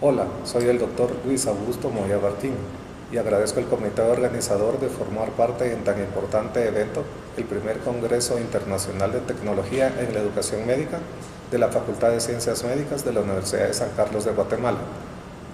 Hola, soy el doctor Luis Augusto Moya Barquín y agradezco al comité organizador de formar parte en tan importante evento, el primer Congreso Internacional de Tecnología en la Educación Médica de la Facultad de Ciencias Médicas de la Universidad de San Carlos de Guatemala.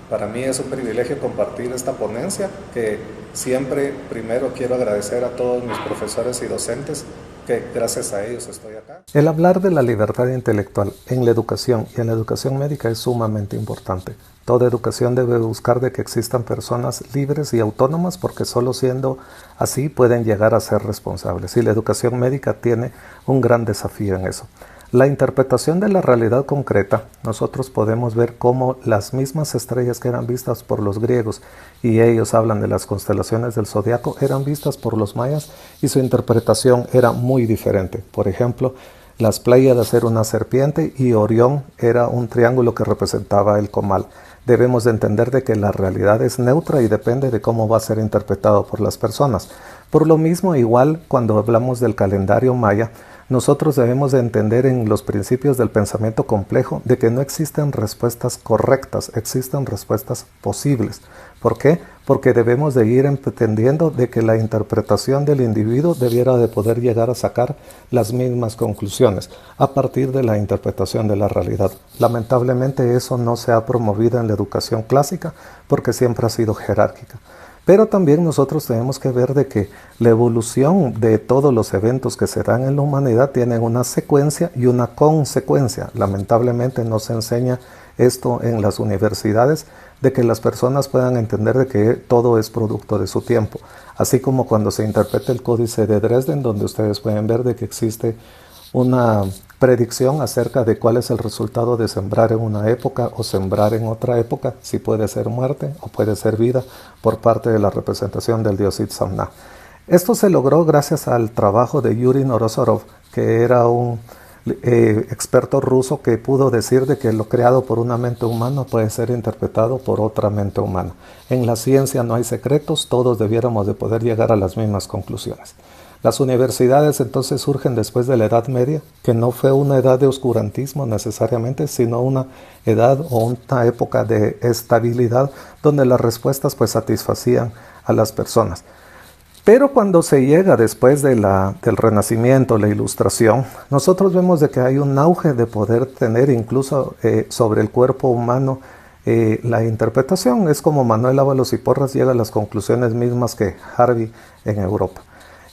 Para mí es un privilegio compartir esta ponencia que siempre primero quiero agradecer a todos mis profesores y docentes que gracias a ellos estoy acá. El hablar de la libertad intelectual en la educación y en la educación médica es sumamente importante. Toda educación debe buscar de que existan personas libres y autónomas porque solo siendo así pueden llegar a ser responsables. Y la educación médica tiene un gran desafío en eso. La interpretación de la realidad concreta, nosotros podemos ver cómo las mismas estrellas que eran vistas por los griegos, y ellos hablan de las constelaciones del zodiaco, eran vistas por los mayas y su interpretación era muy diferente. Por ejemplo, las Pléyades era una serpiente y Orión era un triángulo que representaba el comal. Debemos de entender de que la realidad es neutra y depende de cómo va a ser interpretado por las personas. Por lo mismo, igual cuando hablamos del calendario maya, nosotros debemos de entender en los principios del pensamiento complejo de que no existen respuestas correctas, existen respuestas posibles. ¿Por qué? Porque debemos de ir entendiendo de que la interpretación del individuo debiera de poder llegar a sacar las mismas conclusiones a partir de la interpretación de la realidad. Lamentablemente eso no se ha promovido en la educación clásica porque siempre ha sido jerárquica. Pero también nosotros tenemos que ver de que la evolución de todos los eventos que se dan en la humanidad tienen una secuencia y una consecuencia. Lamentablemente no se enseña esto en las universidades, de que las personas puedan entender de que todo es producto de su tiempo. Así como cuando se interpreta el Códice de Dresden, donde ustedes pueden ver de que existe una predicción acerca de cuál es el resultado de sembrar en una época o sembrar en otra época, si puede ser muerte o puede ser vida por parte de la representación del dios Itzamna. Esto se logró gracias al trabajo de Yuri Novosorov, que era un experto ruso que pudo decir de que lo creado por una mente humana puede ser interpretado por otra mente humana. En la ciencia no hay secretos, todos debiéramos de poder llegar a las mismas conclusiones. Las universidades entonces surgen después de la Edad Media, que no fue una edad de oscurantismo necesariamente, sino una edad o una época de estabilidad donde las respuestas pues satisfacían a las personas. Pero cuando se llega después de del Renacimiento, la Ilustración, nosotros vemos de que hay un auge de poder tener incluso sobre el cuerpo humano la interpretación. Es como Manuel Ábalos y Porras llega a las conclusiones mismas que Harvey en Europa.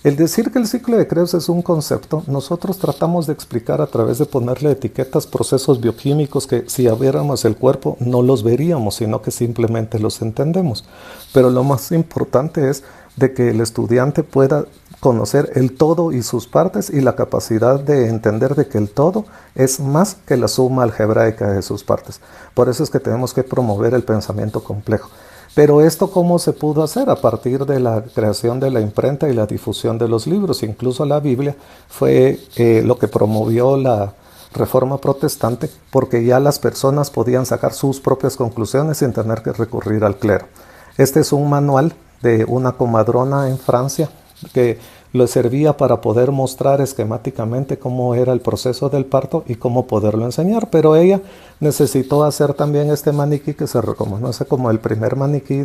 El decir que el ciclo de Krebs es un concepto, nosotros tratamos de explicar a través de ponerle etiquetas procesos bioquímicos que si abriéramos el cuerpo no los veríamos, sino que simplemente los entendemos. Pero lo más importante es de que el estudiante pueda conocer el todo y sus partes y la capacidad de entender de que el todo es más que la suma algebraica de sus partes. Por eso es que tenemos que promover el pensamiento complejo. Pero esto, ¿cómo se pudo hacer? A partir de la creación de la imprenta y la difusión de los libros. Incluso la Biblia fue lo que promovió la Reforma Protestante, porque ya las personas podían sacar sus propias conclusiones sin tener que recurrir al clero. Este es un manual de una comadrona en Francia que le servía para poder mostrar esquemáticamente cómo era el proceso del parto y cómo poderlo enseñar, pero ella necesitó hacer también este maniquí que se reconoce como el primer maniquí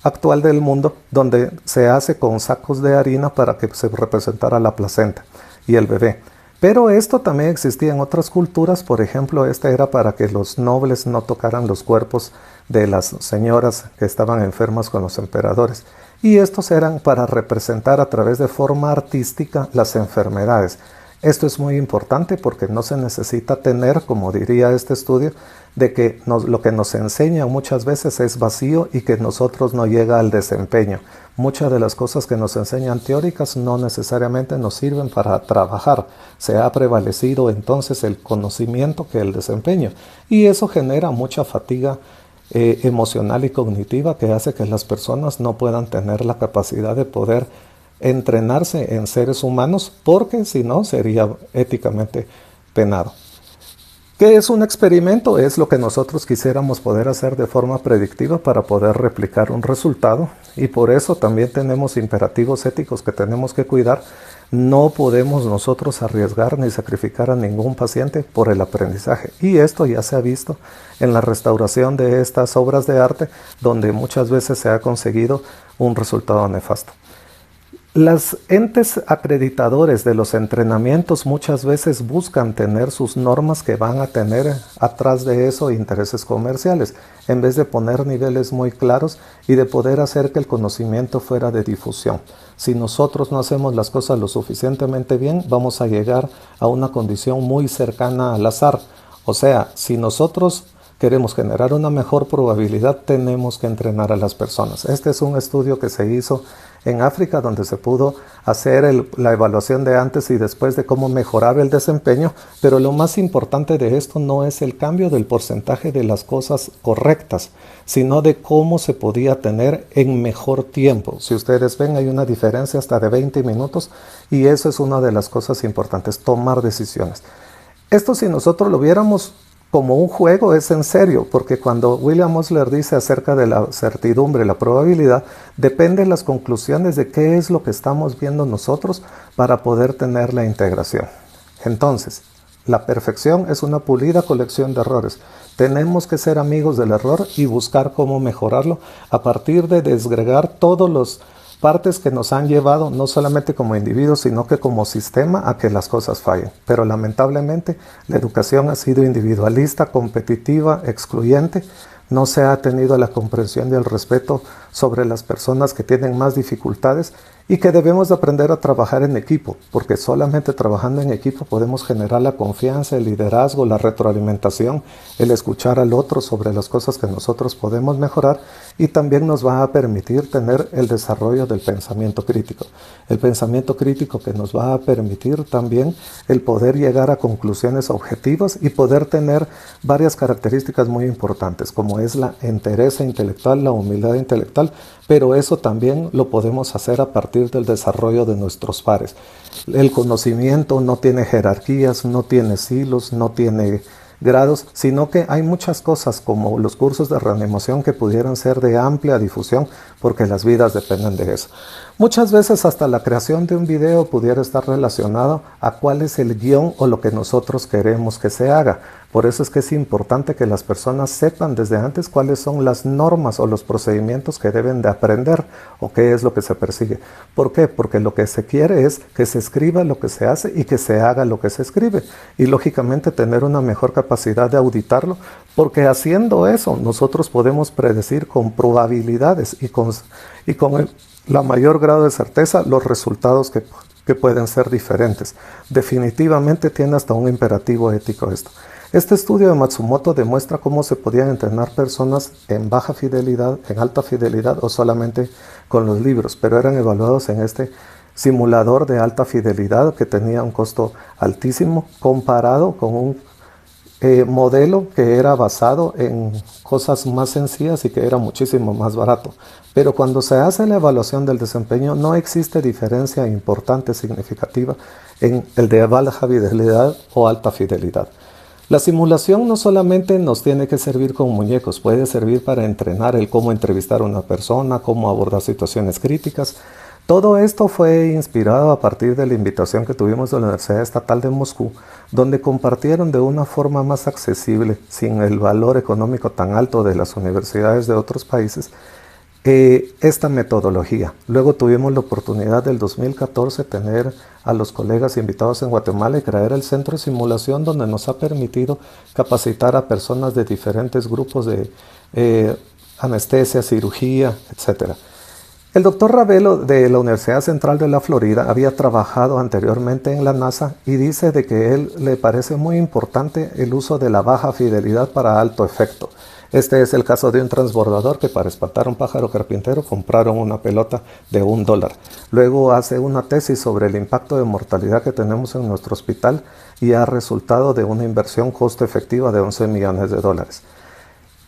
actual del mundo, donde se hace con sacos de harina para que se representara la placenta y el bebé. Pero esto también existía en otras culturas. Por ejemplo, este era para que los nobles no tocaran los cuerpos de las señoras que estaban enfermas con los emperadores. Y estos eran para representar a través de forma artística las enfermedades. Esto es muy importante porque no se necesita tener, como diría este estudio, de que lo que nos enseña muchas veces es vacío y que nosotros no llega al desempeño. Muchas de las cosas que nos enseñan teóricas no necesariamente nos sirven para trabajar. Se ha prevalecido entonces el conocimiento que el desempeño. Y eso genera mucha fatiga emocional y cognitiva que hace que las personas no puedan tener la capacidad de poder entrenarse en seres humanos, porque si no sería éticamente penado. ¿Qué es un experimento? Es lo que nosotros quisiéramos poder hacer de forma predictiva para poder replicar un resultado, y por eso también tenemos imperativos éticos que tenemos que cuidar No podemos nosotros arriesgar ni sacrificar a ningún paciente por el aprendizaje. Y esto ya se ha visto en la restauración de estas obras de arte, donde muchas veces se ha conseguido un resultado nefasto. Los entes acreditadores de los entrenamientos muchas veces buscan tener sus normas que van a tener atrás de eso intereses comerciales, en vez de poner niveles muy claros y de poder hacer que el conocimiento fuera de difusión. Si nosotros no hacemos las cosas lo suficientemente bien, vamos a llegar a una condición muy cercana al azar. O sea, si nosotros queremos generar una mejor probabilidad, tenemos que entrenar a las personas. Este es un estudio que se hizo en África, donde se pudo hacer la evaluación de antes y después de cómo mejoraba el desempeño, pero lo más importante de esto no es el cambio del porcentaje de las cosas correctas, sino de cómo se podía tener en mejor tiempo. Si ustedes ven, hay una diferencia hasta de 20 minutos y eso es una de las cosas importantes, tomar decisiones. Esto, si nosotros lo viéramos como un juego, es en serio, porque cuando William Osler dice acerca de la certidumbre, la probabilidad, depende de las conclusiones de qué es lo que estamos viendo nosotros para poder tener la integración. Entonces, la perfección es una pulida colección de errores. Tenemos que ser amigos del error y buscar cómo mejorarlo a partir de desgregar todos los partes que nos han llevado, no solamente como individuos, sino que como sistema, a que las cosas fallen. Pero lamentablemente la educación ha sido individualista, competitiva, excluyente. No se ha tenido la comprensión y el respeto sobre las personas que tienen más dificultades y que debemos de aprender a trabajar en equipo, porque solamente trabajando en equipo podemos generar la confianza, el liderazgo, la retroalimentación, el escuchar al otro sobre las cosas que nosotros podemos mejorar, y también nos va a permitir tener el desarrollo del pensamiento crítico. El pensamiento crítico que nos va a permitir también el poder llegar a conclusiones objetivas y poder tener varias características muy importantes, como es la entereza intelectual, la humildad intelectual, pero eso también lo podemos hacer a partir del desarrollo de nuestros pares. El conocimiento no tiene jerarquías, no tiene silos, no tiene grados, sino que hay muchas cosas como los cursos de reanimación que pudieran ser de amplia difusión, porque las vidas dependen de eso. Muchas veces hasta la creación de un video pudiera estar relacionado a cuál es el guión o lo que nosotros queremos que se haga. Por eso es que es importante que las personas sepan desde antes cuáles son las normas o los procedimientos que deben de aprender o qué es lo que se persigue. ¿Por qué? Porque lo que se quiere es que se escriba lo que se hace y que se haga lo que se escribe. Y lógicamente tener una mejor capacidad de auditarlo, porque haciendo eso nosotros podemos predecir con probabilidades y con la mayor grado de certeza los resultados que pueden ser diferentes. Definitivamente tiene hasta un imperativo ético esto. Este estudio de Matsumoto demuestra cómo se podían entrenar personas en baja fidelidad, en alta fidelidad o solamente con los libros, pero eran evaluados en este simulador de alta fidelidad que tenía un costo altísimo comparado con un modelo que era basado en cosas más sencillas y que era muchísimo más barato. Pero cuando se hace la evaluación del desempeño no existe diferencia importante, significativa en el de baja fidelidad o alta fidelidad. La simulación no solamente nos tiene que servir como muñecos, puede servir para entrenar el cómo entrevistar a una persona, cómo abordar situaciones críticas. Todo esto fue inspirado a partir de la invitación que tuvimos de la Universidad Estatal de Moscú, donde compartieron de una forma más accesible, sin el valor económico tan alto de las universidades de otros países, esta metodología. Luego tuvimos la oportunidad del 2014 tener a los colegas invitados en Guatemala y crear el centro de simulación, donde nos ha permitido capacitar a personas de diferentes grupos de anestesia, cirugía, etc. El doctor Ravelo de la Universidad Central de la Florida había trabajado anteriormente en la NASA y dice de que él le parece muy importante el uso de la baja fidelidad para alto efecto. Este es el caso de un transbordador que para espantar a un pájaro carpintero compraron una pelota de $1. Luego hace una tesis sobre el impacto de mortalidad que tenemos en nuestro hospital y ha resultado de una inversión costo efectiva de $11 millones.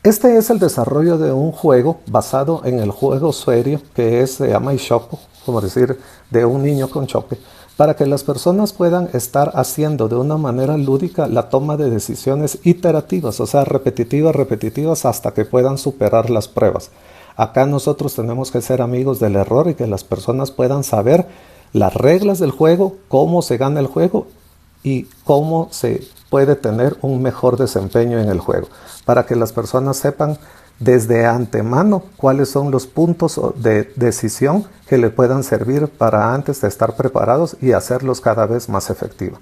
Este es el desarrollo de un juego basado en el juego serio que se llama Ishopo, como decir, de un niño con choque, para que las personas puedan estar haciendo de una manera lúdica la toma de decisiones iterativas, o sea, repetitivas hasta que puedan superar las pruebas. Acá nosotros tenemos que ser amigos del error y que las personas puedan saber las reglas del juego, cómo se gana el juego y cómo se puede tener un mejor desempeño en el juego, para que las personas sepan desde antemano cuáles son los puntos de decisión que le puedan servir para antes de estar preparados y hacerlos cada vez más efectivos.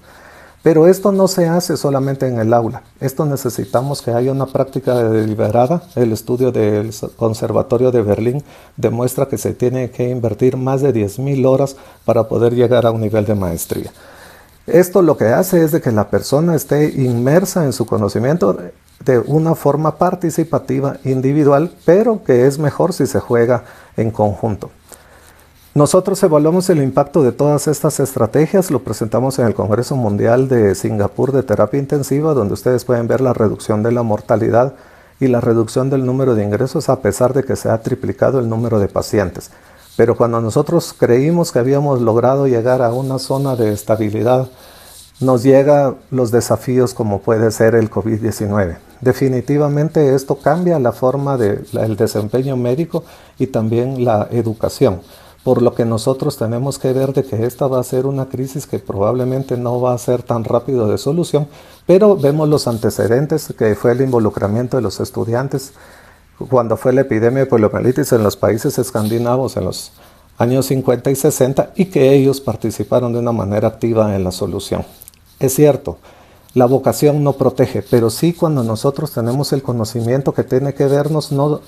Pero esto no se hace solamente en el aula. Esto necesitamos que haya una práctica deliberada. El estudio del Conservatorio de Berlín demuestra que se tiene que invertir más de 10.000 horas para poder llegar a un nivel de maestría. Esto lo que hace es de que la persona esté inmersa en su conocimiento de una forma participativa, individual, pero que es mejor si se juega en conjunto. Nosotros evaluamos el impacto de todas estas estrategias, lo presentamos en el Congreso Mundial de Singapur de Terapia Intensiva, donde ustedes pueden ver la reducción de la mortalidad y la reducción del número de ingresos a pesar de que se ha triplicado el número de pacientes. Pero cuando nosotros creímos que habíamos logrado llegar a una zona de estabilidad, nos llegan los desafíos como puede ser el COVID-19. Definitivamente esto cambia la forma del desempeño médico y también la educación. Por lo que nosotros tenemos que ver de que esta va a ser una crisis que probablemente no va a ser tan rápido de solución, pero vemos los antecedentes que fue el involucramiento de los estudiantes cuando fue la epidemia de poliomielitis en los países escandinavos en los años 50 y 60 y que ellos participaron de una manera activa en la solución. Es cierto, la vocación no protege, pero sí cuando nosotros tenemos el conocimiento que tiene que vernos no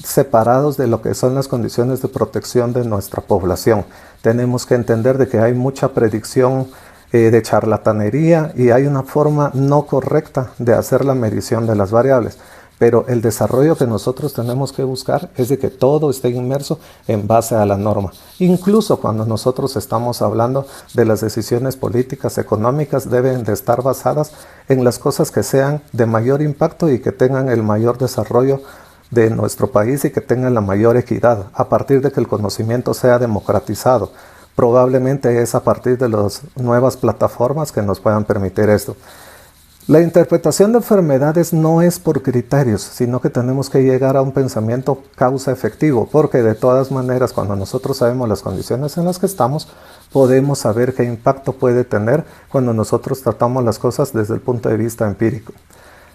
separados de lo que son las condiciones de protección de nuestra población. Tenemos que entender de que hay mucha predicción de charlatanería y hay una forma no correcta de hacer la medición de las variables. Pero el desarrollo que nosotros tenemos que buscar es de que todo esté inmerso en base a la norma. Incluso cuando nosotros estamos hablando de las decisiones políticas, económicas, deben de estar basadas en las cosas que sean de mayor impacto y que tengan el mayor desarrollo de nuestro país y que tengan la mayor equidad, a partir de que el conocimiento sea democratizado. Probablemente es a partir de las nuevas plataformas que nos puedan permitir esto. La interpretación de enfermedades no es por criterios, sino que tenemos que llegar a un pensamiento causa-efectivo, porque de todas maneras, cuando nosotros sabemos las condiciones en las que estamos, podemos saber qué impacto puede tener cuando nosotros tratamos las cosas desde el punto de vista empírico.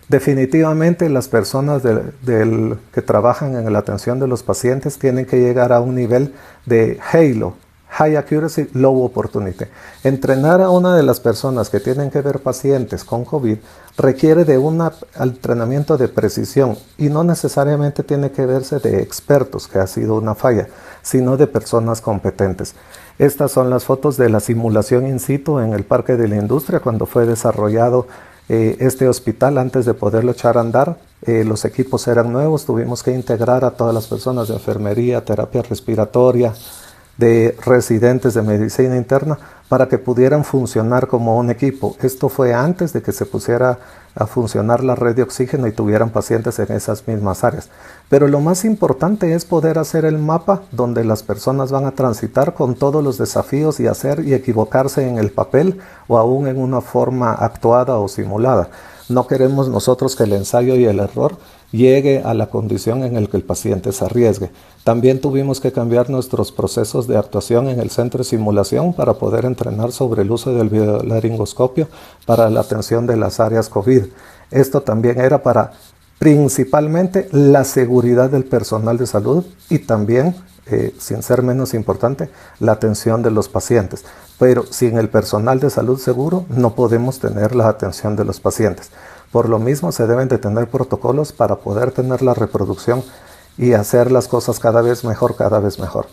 Definitivamente las personas que trabajan en la atención de los pacientes tienen que llegar a un nivel de HALO, High Accuracy, Low Opportunity. Entrenar a una de las personas que tienen que ver pacientes con COVID requiere de un entrenamiento de precisión y no necesariamente tiene que verse de expertos, que ha sido una falla, sino de personas competentes. Estas son las fotos de la simulación in situ en el Parque de la Industria cuando fue desarrollado este hospital. Antes de poderlo echar a andar, los equipos eran nuevos, tuvimos que integrar a todas las personas de enfermería, terapia respiratoria, de residentes de medicina interna para que pudieran funcionar como un equipo. Esto fue antes de que se pusiera a funcionar la red de oxígeno y tuvieran pacientes en esas mismas áreas. Pero lo más importante es poder hacer el mapa donde las personas van a transitar con todos los desafíos y hacer y equivocarse en el papel o aún en una forma actuada o simulada. No queremos nosotros que el ensayo y el error llegue a la condición en la que el paciente se arriesgue. También tuvimos que cambiar nuestros procesos de actuación en el centro de simulación para poder entrenar sobre el uso del videolaringoscopio para la atención de las áreas COVID. Esto también era para principalmente la seguridad del personal de salud y también, sin ser menos importante, la atención de los pacientes. Pero sin el personal de salud seguro no podemos tener la atención de los pacientes. Por lo mismo se deben de tener protocolos para poder tener la reproducción y hacer las cosas cada vez mejor, cada vez mejor.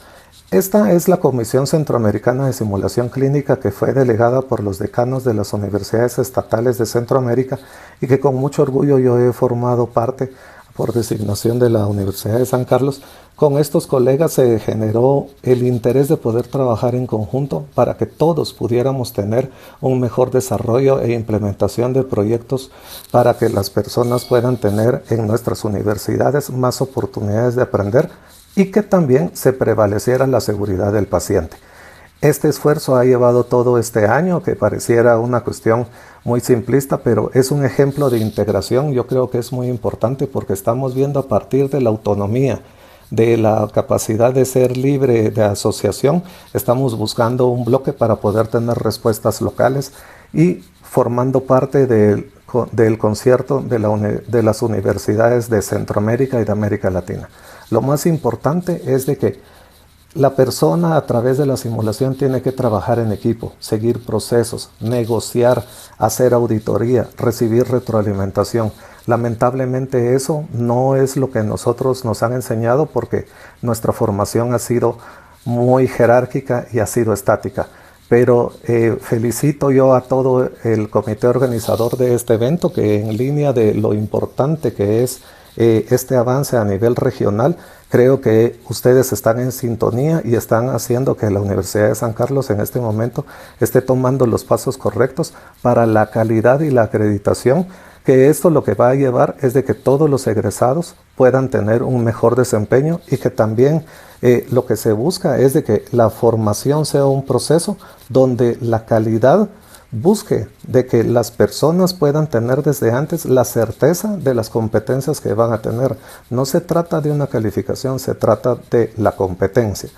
Esta es la Comisión Centroamericana de Simulación Clínica que fue delegada por los decanos de las universidades estatales de Centroamérica y que con mucho orgullo yo he formado parte por designación de la Universidad de San Carlos. Con estos colegas se generó el interés de poder trabajar en conjunto para que todos pudiéramos tener un mejor desarrollo e implementación de proyectos para que las personas puedan tener en nuestras universidades más oportunidades de aprender y que también se prevaleciera la seguridad del paciente. Este esfuerzo ha llevado todo este año, que pareciera una cuestión muy simplista, pero es un ejemplo de integración. Yo creo que es muy importante porque estamos viendo a partir de la autonomía de la capacidad de ser libre de asociación, estamos buscando un bloque para poder tener respuestas locales y formando parte del concierto de las universidades de Centroamérica y de América Latina. Lo más importante es de que la persona a través de la simulación tiene que trabajar en equipo, seguir procesos, negociar, hacer auditoría, recibir retroalimentación. Lamentablemente eso no es lo que nosotros nos han enseñado porque nuestra formación ha sido muy jerárquica y ha sido estática. Pero felicito yo a todo el comité organizador de este evento, que en línea de lo importante que es este avance a nivel regional, creo que ustedes están en sintonía y están haciendo que la Universidad de San Carlos en este momento esté tomando los pasos correctos para la calidad y la acreditación, que esto lo que va a llevar es de que todos los egresados puedan tener un mejor desempeño y que también lo que se busca es de que la formación sea un proceso donde la calidad busque de que las personas puedan tener desde antes la certeza de las competencias que van a tener. No se trata de una calificación, se trata de la competencia.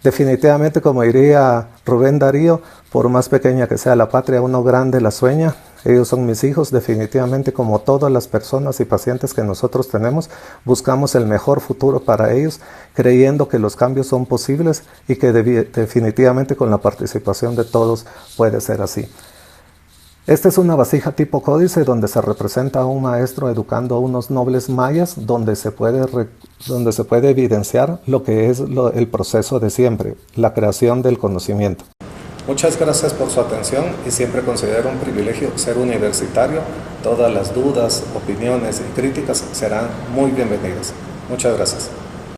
Definitivamente, como diría Rubén Darío, por más pequeña que sea la patria, uno grande la sueña. Ellos son mis hijos, definitivamente, como todas las personas y pacientes que nosotros tenemos, buscamos el mejor futuro para ellos, creyendo que los cambios son posibles y que definitivamente con la participación de todos puede ser así. Esta es una vasija tipo códice donde se representa a un maestro educando a unos nobles mayas, donde se puede evidenciar lo que es el proceso de siempre, la creación del conocimiento. Muchas gracias por su atención y siempre considero un privilegio ser universitario. Todas las dudas, opiniones y críticas serán muy bienvenidas. Muchas gracias.